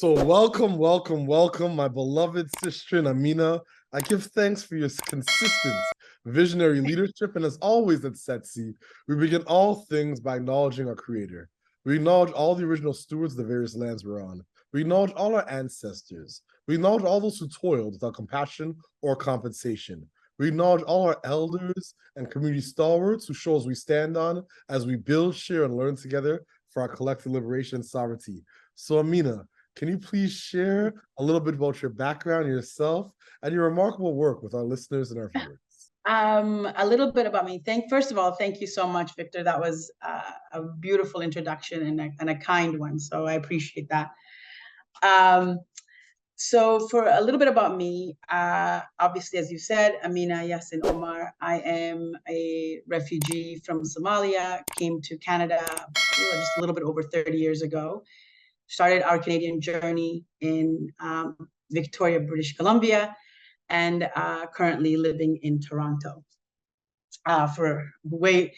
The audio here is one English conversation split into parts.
So welcome, my beloved sister Amina. I give thanks for your consistent visionary leadership, and as always at Setsi, we begin all things by acknowledging our creator. We acknowledge all the original stewards of the various lands we're on. We acknowledge all our ancestors. We acknowledge all those who toiled without compassion or compensation. We acknowledge all our elders and community stalwarts who show us we stand on as we build, share, and learn together for our collective liberation and sovereignty. So Amina, can you please share a little bit about your background, yourself, and your remarkable work with our listeners and our viewers? A little bit about me. First of all, thank you so much, Victor. That was a beautiful introduction and a kind one. So I appreciate that. So for a little bit about me, obviously, as you said, Amina Yassin-Omar. I am a refugee from Somalia, came to Canada just a little bit over 30 years ago. Started our Canadian journey in Victoria, British Columbia, and currently living in Toronto for way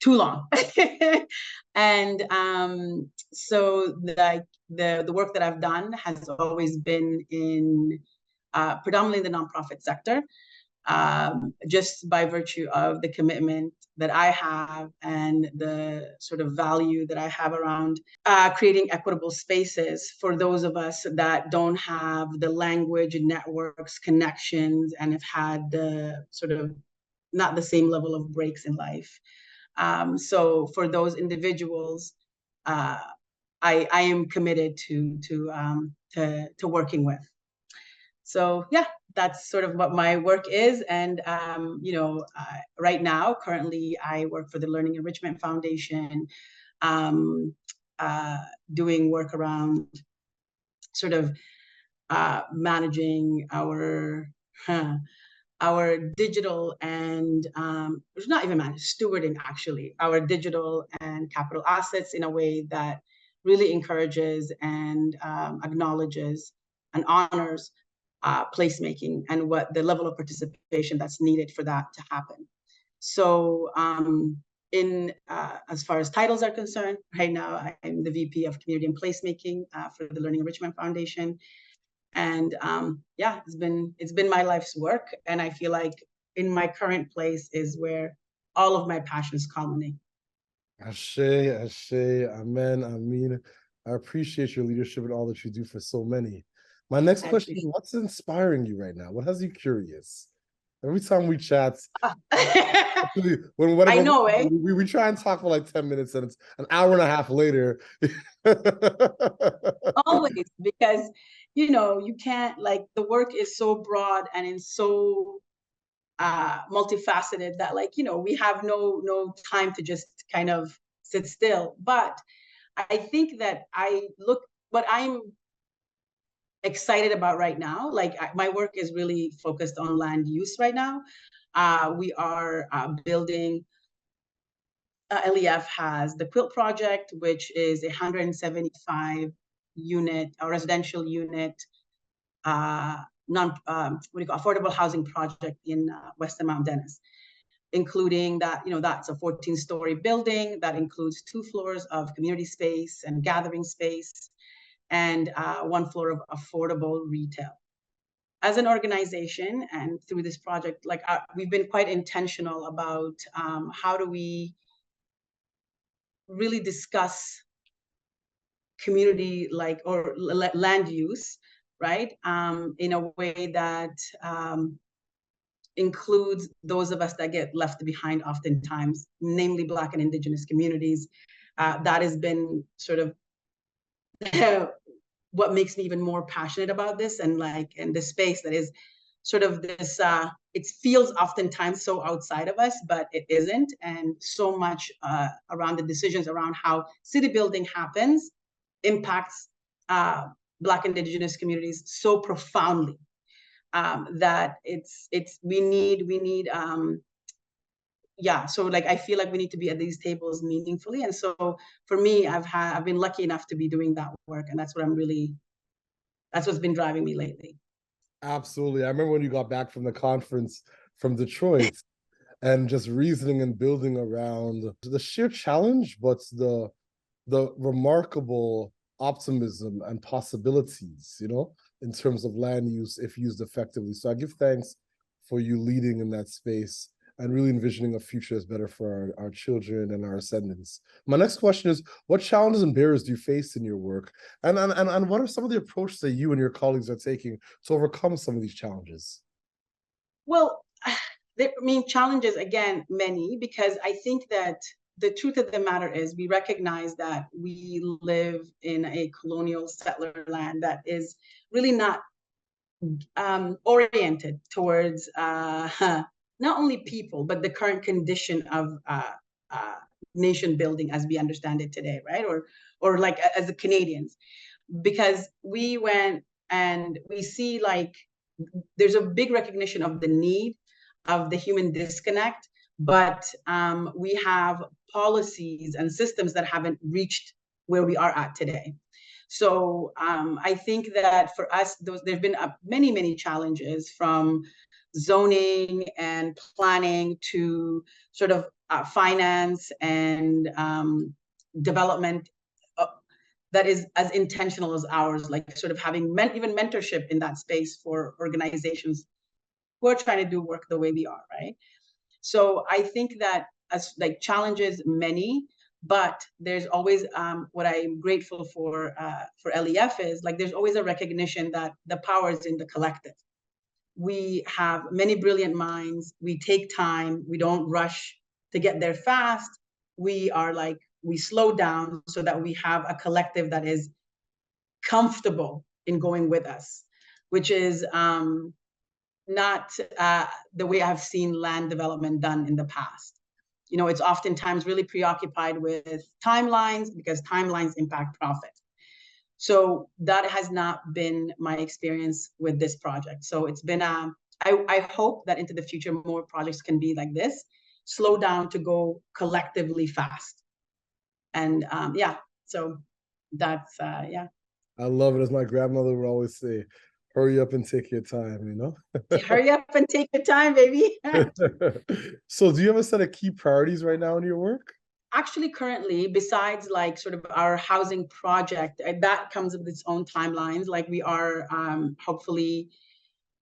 too long. And so the work that I've done has always been in predominantly the nonprofit sector, just by virtue of the commitment that I have and the sort of value that I have around creating equitable spaces for those of us that don't have the language, networks, connections, and have had the sort of not the same level of breaks in life. So for those individuals, I am committed to working with. So yeah, that's sort of what my work is. And, right now, currently, I work for the Learning Enrichment Foundation, doing work around sort of managing our digital and it's not even managed, stewarding actually, our digital and capital assets in a way that really encourages and acknowledges and honors placemaking and what the level of participation that's needed for that to happen. So as far as titles are concerned, right now I'm the VP of Community and Placemaking for the Learning Enrichment Foundation. And yeah, it's been my life's work. And I feel like in my current place is where all of my passions culminate. Ashe, Ashe, Amen, Amin. I appreciate your leadership and all that you do for so many. My next question is, what's inspiring you right now? What has you curious? Every time we chat, I know, eh? We try and talk for like 10 minutes and it's an hour and a half later. Always, because, you can't, like, the work is so broad and it's so multifaceted that, like, we have no time to just kind of sit still. But I think that what I'm excited about right now, like my work is really focused on land use right now. We are building, LEF has the Quilt Project, which is a 175 unit or residential unit affordable housing project in Western Mount Dennis, including that, that's a 14-story building that includes 2 floors of community space and gathering space, and 1 floor of affordable retail. As an organization and through this project, like we've been quite intentional about how do we really discuss community or land use, right? In a way that includes those of us that get left behind oftentimes, namely Black and Indigenous communities. That has been sort of what makes me even more passionate about this, and this space that is sort of this, it feels oftentimes so outside of us, but it isn't. And so much around the decisions around how city building happens impacts Black and Indigenous communities so profoundly that we need yeah, so like I feel like we need to be at these tables meaningfully. And so for me, I've been lucky enough to be doing that work, and that's what's been driving me lately. Absolutely. I remember when you got back from the conference from Detroit and just reasoning and building around the sheer challenge, but the remarkable optimism and possibilities, in terms of land use if used effectively. So I give thanks for you leading in that space and really envisioning a future that's better for our children and our ascendants. My next question is, what challenges and barriers do you face in your work? And what are some of the approaches that you and your colleagues are taking to overcome some of these challenges? Well, challenges, again, many, because I think that the truth of the matter is we recognize that we live in a colonial settler land that is really not oriented towards not only people, but the current condition of nation building as we understand it today, right? Or like as the Canadians, because we went and we see like there's a big recognition of the need of the human disconnect, but we have policies and systems that haven't reached where we are at today. So I think that for us, there've been many challenges, from zoning and planning to sort of finance and development that is as intentional as ours, like sort of having even mentorship in that space for organizations who are trying to do work the way we are, right? So I think that as like challenges many, but there's always what I'm grateful for LEF is like there's always a recognition that the power is in the collective. We have many brilliant minds. We take time. We don't rush to get there fast. We slow down so that we have a collective that is comfortable in going with us, which is not the way I've seen land development done in the past. It's oftentimes really preoccupied with timelines because timelines impact profit. So that has not been my experience with this project. So it's been, I hope that into the future, more projects can be like this, slow down to go collectively fast. And so that's, yeah. I love it. As my grandmother would always say, hurry up and take your time, Hurry up and take your time, baby. So do you have a set of key priorities right now in your work? Actually, currently, besides like sort of our housing project, that comes with its own timelines. Like we are hopefully,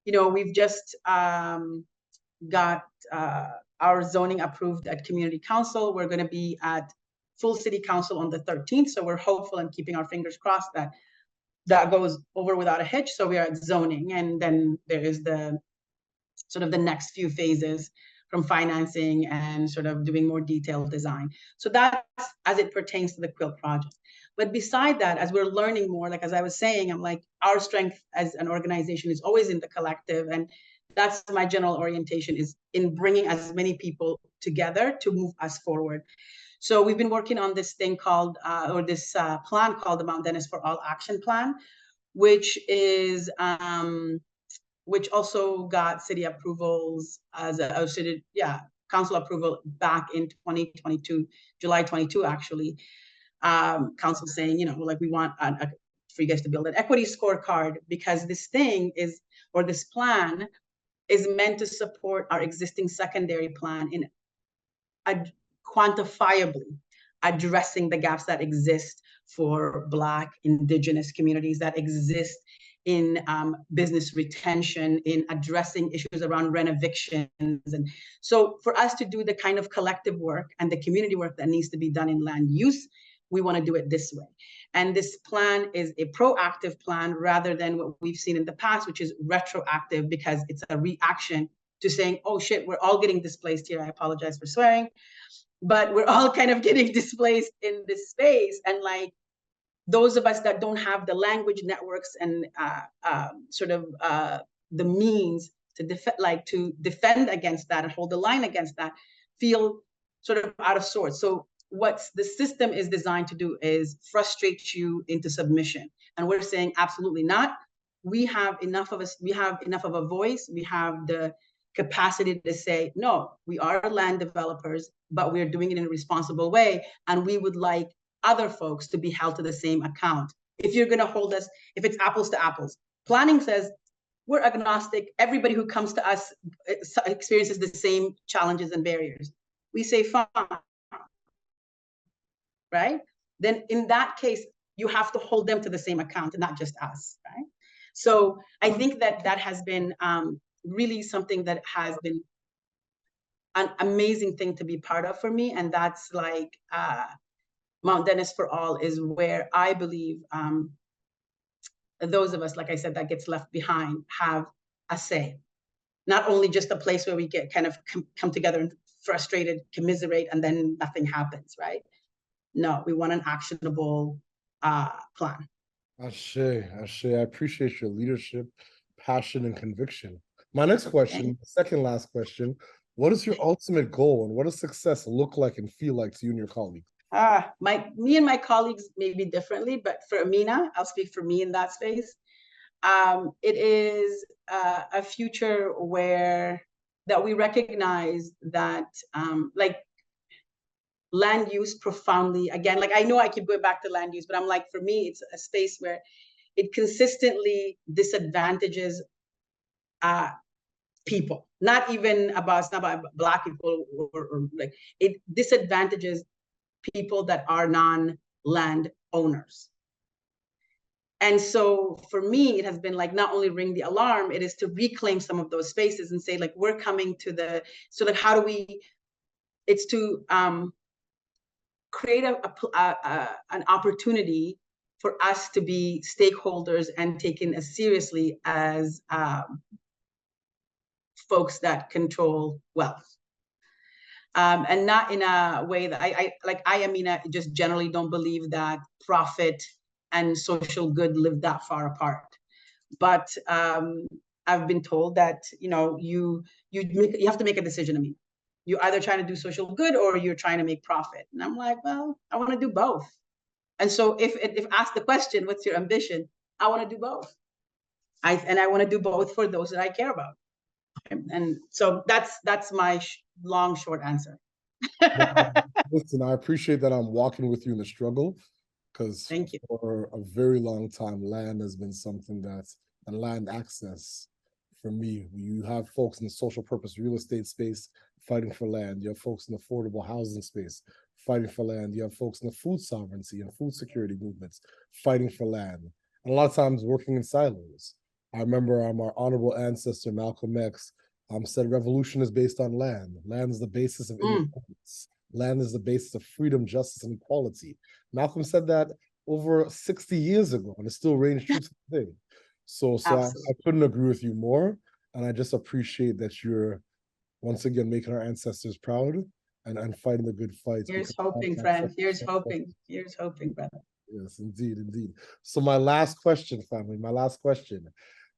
we've just got our zoning approved at community council. We're going to be at full city council on the 13th. So we're hopeful and keeping our fingers crossed that that goes over without a hitch. So we are at zoning, and then there is the sort of the next few phases from financing and sort of doing more detailed design. So that's as it pertains to the quilt project. But beside that, as we're learning more, like as I was saying, I'm like, our strength as an organization is always in the collective. And that's my general orientation, is in bringing as many people together to move us forward. So we've been working on this thing called, this plan called the Mount Dennis for All Action Plan, which is, which also got city approvals as council approval back in 2022, July 22, actually. Council saying, like we want for you guys to build an equity scorecard, because this thing is, or this plan is meant to support our existing secondary plan in quantifiably addressing the gaps that exist for Black, Indigenous communities, that exist in business retention, in addressing issues around rent evictions. And so for us to do the kind of collective work and the community work that needs to be done in land use, we want to do it this way. And this plan is a proactive plan rather than what we've seen in the past, which is retroactive, because it's a reaction to saying, oh shit, we're all getting displaced here. I apologize for swearing, but we're all kind of getting displaced in this space. And like, those of us that don't have the language networks and the means to defend against that and hold the line against that, feel sort of out of sorts. So what the system is designed to do is frustrate you into submission. And we're saying absolutely not. We have enough of us, we have enough of a voice, we have the capacity to say, no, we are land developers, but we're doing it in a responsible way. And we would like other folks to be held to the same account. If you're going to hold us, if it's apples to apples, planning says we're agnostic. Everybody who comes to us experiences the same challenges and barriers. We say, fine, right? Then in that case, you have to hold them to the same account and not just us, right? So I think that that has been really something that has been an amazing thing to be part of for me. And that's like Mount Dennis for All is where I believe those of us, like I said, that gets left behind have a say. Not only just a place where we get kind of come together and frustrated, commiserate, and then nothing happens, right? No, we want an actionable plan. Ashe, Ashe, I appreciate your leadership, passion, and conviction. My next question, second last question, what is your ultimate goal and what does success look like and feel like to you and your colleagues? Me and my colleagues maybe differently, but for Amina, I'll speak for me in that space. It is a future where that we recognize that like land use profoundly, again, like I know I keep going back to land use, but I'm like, for me, it's a space where it consistently disadvantages people, not even about, it's not about Black people or like, it disadvantages people that are non-land owners. And so for me, it has been like not only ring the alarm, it is to reclaim some of those spaces and say, like, we're coming to the, so like, how do we, it's to create an opportunity for us to be stakeholders and taken as seriously as folks that control wealth. And not in a way that I Amina, just generally don't believe that profit and social good live that far apart. But I've been told that, you know, you have to make a decision. I mean, you're either trying to do social good or you're trying to make profit. And I'm like, well, I want to do both. And so if asked the question, what's your ambition? I want to do both. I want to do both for those that I care about. And so that's my long, short answer. Listen, I appreciate that I'm walking with you in the struggle because Thank you. for a very long time, land has been something that's, and land access for me, you have folks in the social purpose real estate space fighting for land. You have folks in the affordable housing space fighting for land. You have folks in the food sovereignty and food security movements fighting for land. And a lot of times working in silos. I remember our honorable ancestor, Malcolm X, said revolution is based on land. Land is the basis of independence. Land is the basis of freedom, justice, and equality. Malcolm said that over 60 years ago, and it still reigns true today. So I couldn't agree with you more. And I just appreciate that you're once again making our ancestors proud and fighting the good fight. Here's hoping, friend. Here's hoping. Here's hoping, brother. Yes, indeed, indeed. So my last question, family, my last question.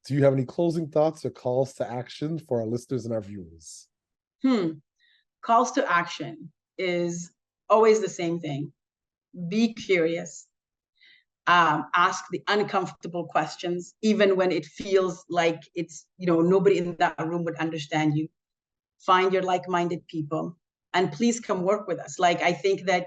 Do you have any closing thoughts or calls to action for our listeners and our viewers? Calls to action is always the same thing. Be curious. Ask the uncomfortable questions, even when it feels like it's, you know, nobody in that room would understand you. Find your like-minded people and please come work with us. Like, I think that,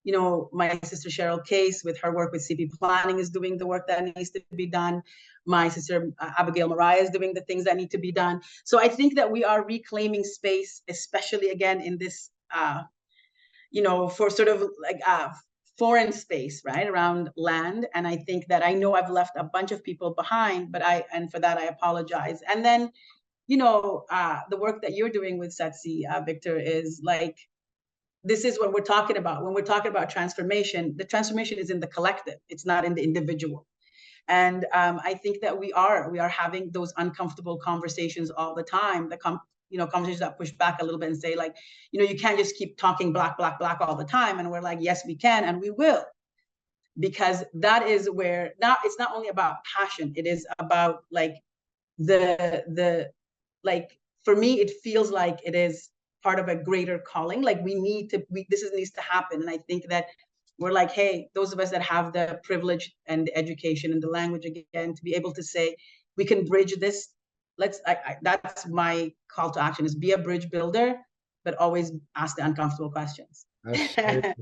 you know, my sister Cheryl Case with her work with CP Planning is doing the work that needs to be done. My sister Abigail Mariah is doing the things that need to be done. So I think that we are reclaiming space, especially again in this, you know, for sort of like foreign space, right, around land. And I think that I know I've left a bunch of people behind, but and for that I apologize. And then, you know, the work that you're doing with Setsi, Victor, is like, this is what we're talking about. When we're talking about transformation, the transformation is in the collective. It's not in the individual. And I think that we are having those uncomfortable conversations all the time. You know, conversations that push back a little bit and say, like, you know, you can't just keep talking black, black, black all the time. And we're like, yes, we can, and we will, because that is where now it's not only about passion. It is about like like, for me, it feels like it is part of a greater calling. Like this needs to happen. And I think that we're like, hey, those of us that have the privilege and the education and the language, again, to be able to say, we can bridge this. That's my call to action, is be a bridge builder, but always ask the uncomfortable questions. Thank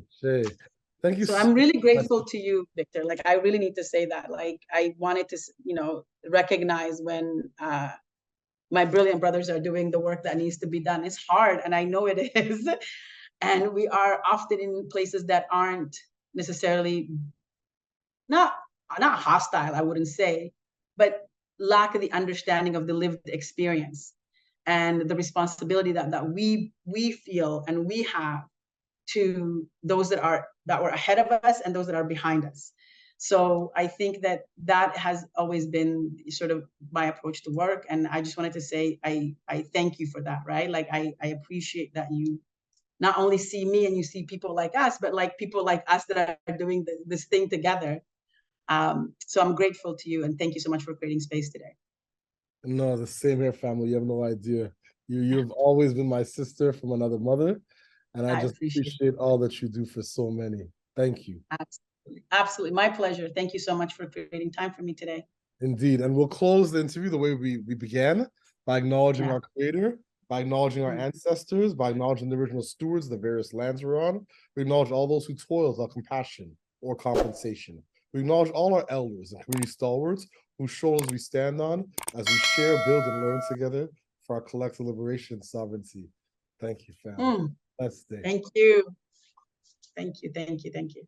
you. So I'm really grateful to you, Victor. Like, I really need to say that. Like, I wanted to, you know, recognize when my brilliant brothers are doing the work that needs to be done. It's hard, and I know it is. And we are often in places that aren't necessarily not not hostile, I wouldn't say, but lack of the understanding of the lived experience and the responsibility that we feel and we have to those that were ahead of us and those that are behind us. So I think that has always been sort of my approach to work. And I just wanted to say I thank you for that, right? Like I appreciate that you not only see me and you see people like us, but like people like us that are doing this thing together. So I'm grateful to you and thank you so much for creating space today. No, the same here, family. You have no idea. You've always been my sister from another mother, and I I just appreciate appreciate all that you do for so many. Thank you. it. Absolutely. Absolutely. My pleasure. Thank you so much for creating time for me today. Indeed. And we'll close the interview the way we began, by acknowledging Yeah. our creator, by acknowledging our Mm. ancestors, by acknowledging the original stewards, the various lands we're on. We acknowledge all those who toiled without compassion or compensation. We acknowledge all our elders and community stalwarts whose shoulders we stand on as we share, build, and learn together for our collective liberation and sovereignty. Thank you, family. Mm. Let's stay. Thank you. Thank you. Thank you. Thank you.